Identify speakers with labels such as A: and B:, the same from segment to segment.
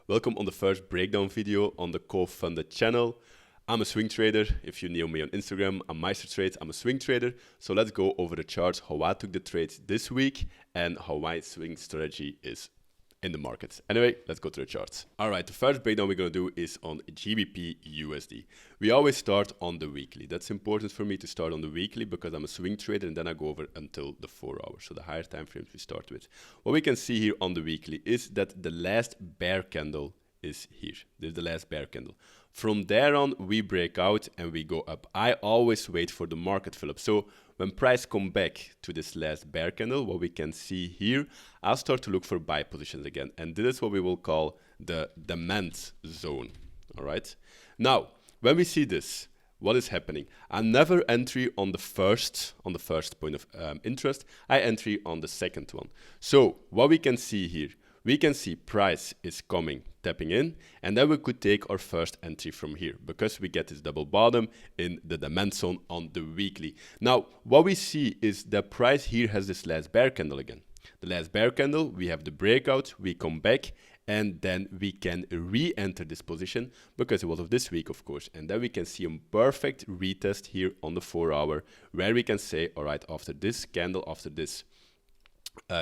A: Welcome on the first breakdown video on the co-funded channel. I'm a swing trader. If you know me on Instagram, I'm Meister Trades. I'm a swing trader. So let's go over the charts, how I took the trades this week and how my swing strategy is in the market. Anyway, let's go to the charts. All right, the first breakdown we're going to do is on GBPUSD. We always start on the weekly. That's important for me to start on the weekly because I'm a swing trader and then I go over until the 4 hours. So the higher time frames we start with. What we can see here on the weekly is that the last bear candle is here. This is the last bear candle. From there on, we break out and we go up. I always wait for the market fill up. So when price come back to this last bear candle, what we can see here, I'll start to look for buy positions again. And this is what we will call the demand zone. All right. Now, when we see this, what is happening? I never entry on the first point of interest. I entry on the second one. So what we can see here, we can see price is coming, tapping in, and then we could take our first entry from here because we get this double bottom in the demand zone on the weekly. Now, what we see is that price here has this last bear candle again. The last bear candle, we have the breakout, we come back, and then we can re-enter this position because it was of this week, of course. And then we can see a perfect retest here on the 4 hour where we can say, all right, after this candle, after this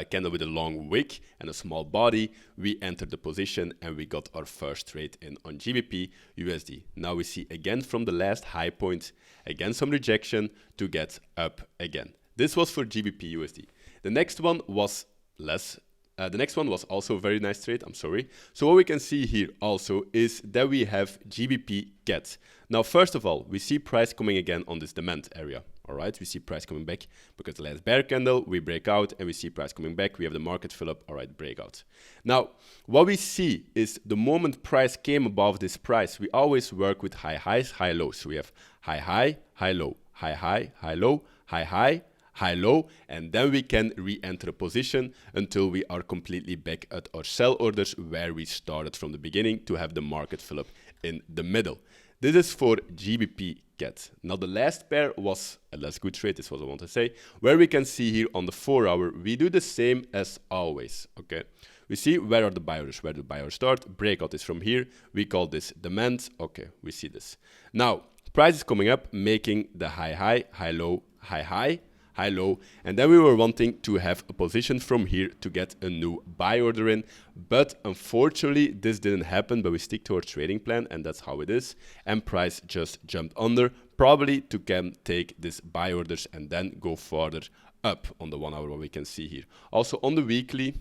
A: candle with a long wick and a small body, we entered the position and we got our first trade in on GBPUSD. Now we see again from the last high point, again some rejection to get up again. This was for GBPUSD. The next one was less. The next one was also a very nice trade, I'm sorry. So what we can see here also is that we have GBPCAD. Now, first of all, we see price coming again on this demand area. All right, we see price coming back because the last bear candle, we break out and we see price coming back. We have the market fill up, all right, breakout. Now, what we see is the moment price came above this price, we always work with high highs, high lows. So we have high high, high low, high high, high low, high high, high low, and then we can re-enter a position until we are completely back at our sell orders where we started from the beginning to have the market fill up in the middle. This is for GBPCAD. Now the last pair was a less good trade, this was what I want to say, where we can see here on the 4 hour, we do the same as always, okay? We see where are the buyers, where do the buyers start, breakout is from here, we call this demand, okay, we see this. Now, price is coming up, making the high high, high low, high high, high low, and then we were wanting to have a position from here to get a new buy order in, but unfortunately this didn't happen, but we stick to our trading plan and that's how it is, and price just jumped under, probably to can take this buy orders and then go further up on the 1 hour, what we can see here. Also on the weekly,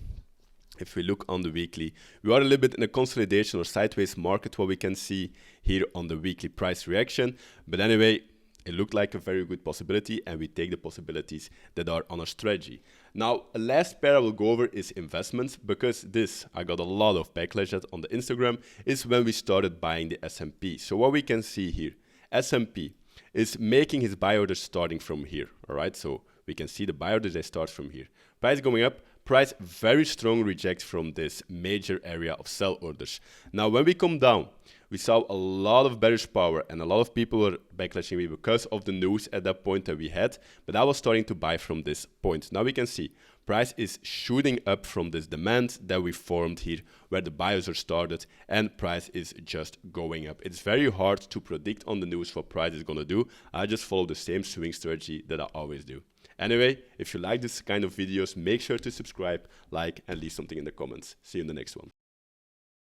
A: if we look on the weekly, we are a little bit in a consolidation or sideways market, what we can see here on the weekly price reaction, but anyway, it looked like a very good possibility and we take the possibilities that are on our strategy. Now, a last pair I will go over is investments because this, I got a lot of backlash at on the Instagram, is when we started buying the S&P. So what we can see here, S&P is making his buy orders starting from here, all right? So we can see the buy orders, they start from here. Price going up, price very strong reject from this major area of sell orders. Now, when we come down, we saw a lot of bearish power and a lot of people were backlashing me because of the news at that point that we had, but I was starting to buy from this point. Now we can see price is shooting up from this demand that we formed here where the buyers are started and price is just going up. It's very hard to predict on the news what price is going to do. I just follow the same swing strategy that I always do. Anyway, if you like this kind of videos, make sure to subscribe, like, and leave something in the comments. See you in the next one.